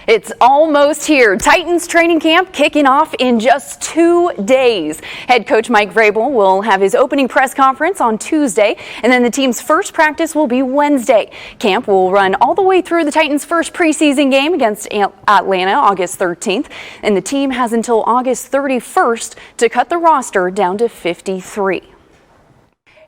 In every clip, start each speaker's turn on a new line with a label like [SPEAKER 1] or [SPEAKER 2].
[SPEAKER 1] It's almost here. Titans training camp kicking off in just 2 days. Head coach Mike Vrabel will have his opening press conference on Tuesday, and then the team's first practice will be Wednesday. Camp will run all the way through the Titans' first preseason game against Atlanta August 13th, and the team has until August 31st to cut the roster down to 53.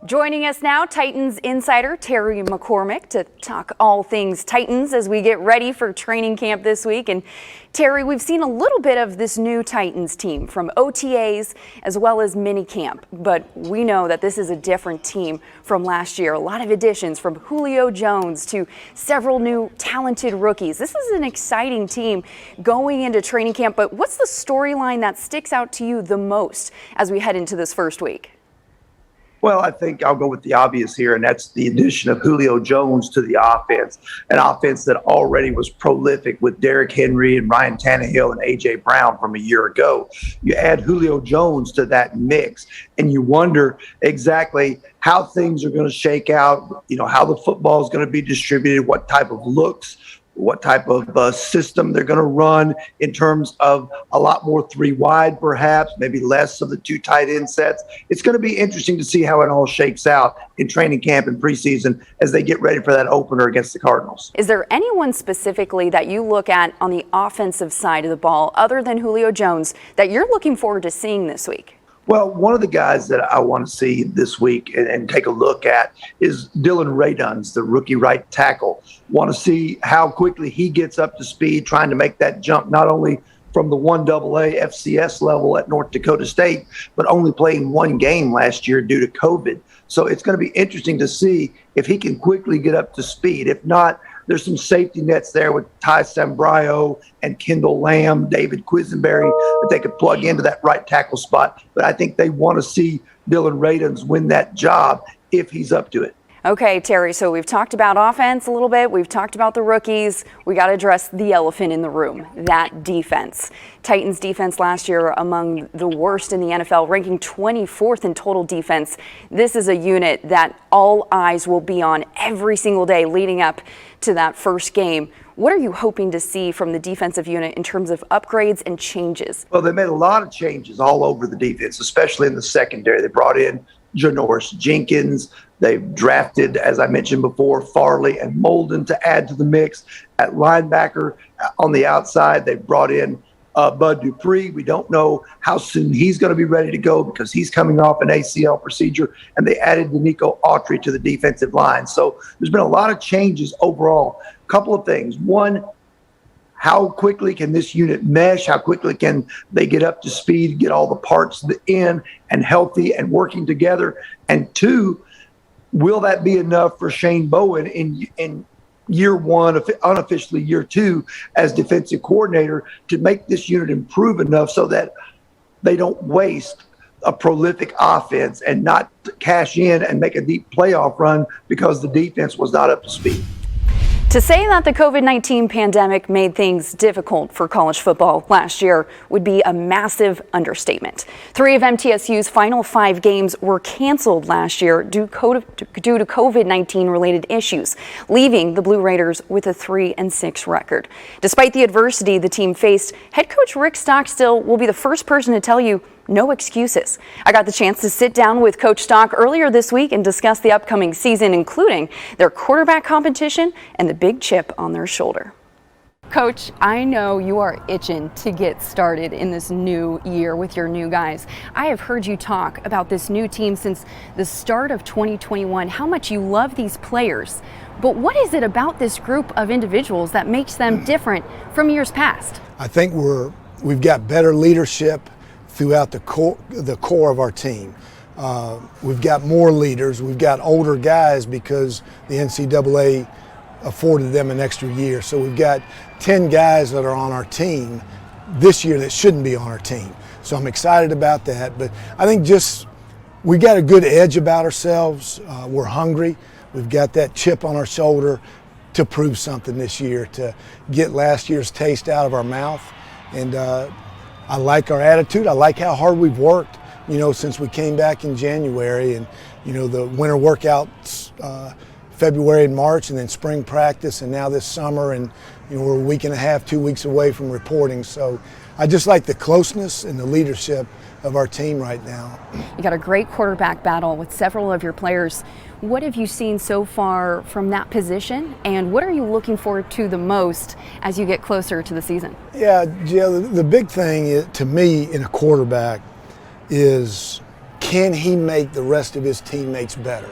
[SPEAKER 1] Joining us now, Titans insider Terry McCormick to talk all things Titans as we get ready for training camp this week. And Terry, we've seen a little bit of this new Titans team from OTAs as well as minicamp, but we know that this is a different team from last year. A lot of additions from Julio Jones to several new talented rookies. This is an exciting team going into training camp, but what's the storyline that sticks out to you the most as we head into this first week?
[SPEAKER 2] Well, I think I'll go with the obvious here, and that's the addition of Julio Jones to the offense, an offense that already was prolific with Derrick Henry and Ryan Tannehill and A.J. Brown from a year ago. You add Julio Jones to that mix, and you wonder exactly how things are going to shake out, how the football is going to be distributed, what type of looks, what type of system they're going to run in terms of a lot more three wide, perhaps, maybe less of the two tight end sets. It's going to be interesting to see how it all shakes out in training camp and preseason as they get ready for that opener against the Cardinals.
[SPEAKER 1] Is there anyone specifically that you look at on the offensive side of the ball, other than Julio Jones, that you're looking forward to seeing this week?
[SPEAKER 2] Well, one of the guys that I want to see this week and take a look at is Dylan Radunz, the rookie right tackle. Want to see how quickly he gets up to speed, trying to make that jump not only from the 1AA FCS level at North Dakota State, but only playing one game last year due to COVID. So it's going to be interesting to see if he can quickly get up to speed. If not, there's some safety nets there with Ty Sambraio and Kendall Lamb, David Quisenberry, that they could plug into that right tackle spot. But I think they want to see Dylan Radunz win that job if he's up to it.
[SPEAKER 1] Okay, Terry, so we've talked about offense a little bit. We've talked about the rookies. We got to address the elephant in the room, that defense. Titans defense last year among the worst in the NFL, ranking 24th in total defense. This is a unit that all eyes will be on every single day leading up to that first game. What are you hoping to see from the defensive unit in terms of upgrades and changes?
[SPEAKER 2] Well, they made a lot of changes all over the defense, especially in the secondary. They brought in Janoris Jenkins. They've drafted, as I mentioned before, Farley and Molden to add to the mix. At linebacker on the outside, they brought in Bud Dupree. We don't know how soon he's going to be ready to go because he's coming off an ACL procedure. And they added Danico Autry to the defensive line. So there's been a lot of changes overall. A couple of things. One, how quickly can this unit mesh? How quickly can they get up to speed, get all the parts in and healthy and working together? And two, will that be enough for Shane Bowen in year one, unofficially year two, as defensive coordinator to make this unit improve enough so that they don't waste a prolific offense and not cash in and make a deep playoff run because the defense was not up to speed?
[SPEAKER 1] To say that the COVID-19 pandemic made things difficult for college football last year would be a massive understatement. 3 of MTSU's final 5 games were canceled last year due to COVID-19 related issues, leaving the Blue Raiders with a 3-6 record. Despite the adversity the team faced, head coach Rick Stockstill will be the first person to tell you no excuses. I got the chance to sit down with Coach Stock earlier this week and discuss the upcoming season, including their quarterback competition and the big chip on their shoulder. Coach, I know you are itching to get started in this new year with your new guys. I have heard you talk about this new team since the start of 2021, how much you love these players. But what is it about this group of individuals that makes them different from years past?
[SPEAKER 3] I think we've got better leadership throughout the core of our team. We've got more leaders. We've got older guys because the NCAA afforded them an extra year. So we've got 10 guys that are on our team this year that shouldn't be on our team. So I'm excited about that. But I think we got a good edge about ourselves. We're hungry. We've got that chip on our shoulder to prove something this year, to get last year's taste out of our mouth. And I like our attitude. I like how hard we've worked, since we came back in January, and, the winter workouts, February and March, and then spring practice, and now this summer. And we're a week and a half, 2 weeks away from reporting. So I just like the closeness and the leadership of our team right now.
[SPEAKER 1] You got a great quarterback battle with several of your players. What have you seen so far from that position, and what are you looking forward to the most as you get closer to the season?
[SPEAKER 3] Yeah, Jill, the big thing to me in a quarterback is, can he make the rest of his teammates better?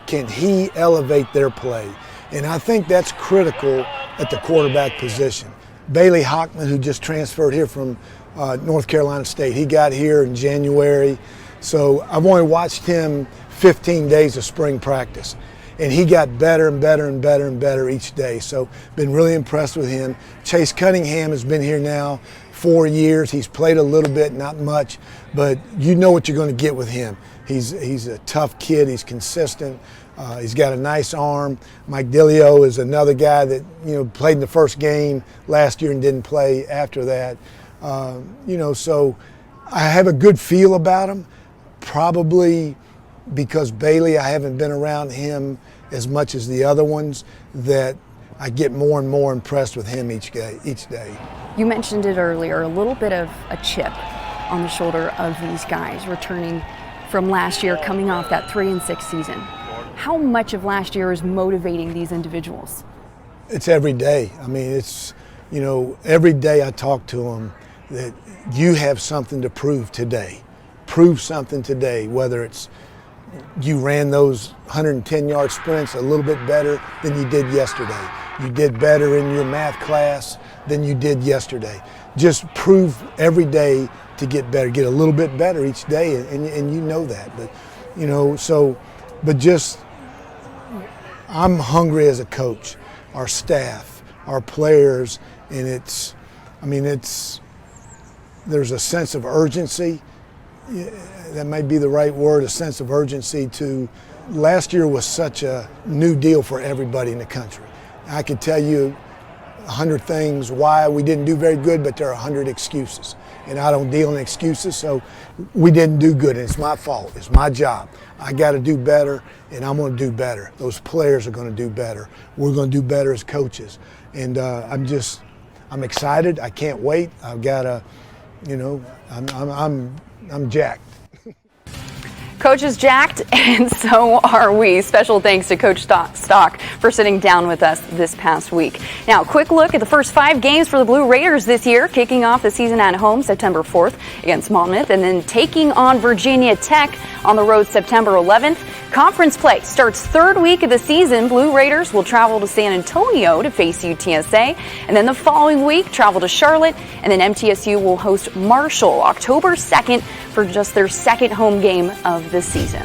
[SPEAKER 3] Can he elevate their play? And I think that's critical at the quarterback position. Bailey Hockman, who just transferred here from North Carolina State, he got here in January. So I've only watched him 15 days of spring practice, and he got better and better and better and better each day. So been really impressed with him. Chase Cunningham has been here now 4 years. He's played a little bit, not much, but you know what you're going to get with him. He's a tough kid. He's consistent. He's got a nice arm. Mike Dillio is another guy that played in the first game last year and didn't play after that. So I have a good feel about him. Probably because Bailey, I haven't been around him as much as the other ones, that I get more and more impressed with him each day.
[SPEAKER 1] You mentioned it earlier, a little bit of a chip on the shoulder of these guys returning from last year, coming off that 3-6 season. How much of last year is motivating these individuals?
[SPEAKER 3] It's every day. I mean, it's, every day I talk to them that you have something to prove today. Prove something today, whether it's you ran those 110-yard sprints a little bit better than you did yesterday. You did better in your math class than you did yesterday. Just prove every day to get better, get a little bit better each day, and you know that. But just I'm hungry as a coach, our staff, our players, and there's a sense of urgency. That might be the right word, a sense of urgency to. Last year was such a new deal for everybody in the country. I could tell you 100 things why we didn't do very good, but there are 100 excuses. And I don't deal in excuses, so we didn't do good, and it's my fault. It's my job. I got to do better, and I'm going to do better. Those players are going to do better. We're going to do better as coaches. And I'm excited. I can't wait. I've got to, I'm jacked.
[SPEAKER 1] Coach is jacked, and so are we. Special thanks to Coach Stock for sitting down with us this past week. Now, quick look at the first 5 games for the Blue Raiders this year, kicking off the season at home September 4th against Monmouth, and then taking on Virginia Tech on the road September 11th. Conference play starts 3rd week of the season. Blue Raiders will travel to San Antonio to face UTSA, and then the following week travel to Charlotte, and then MTSU will host Marshall October 2nd for just their 2nd home game of the season.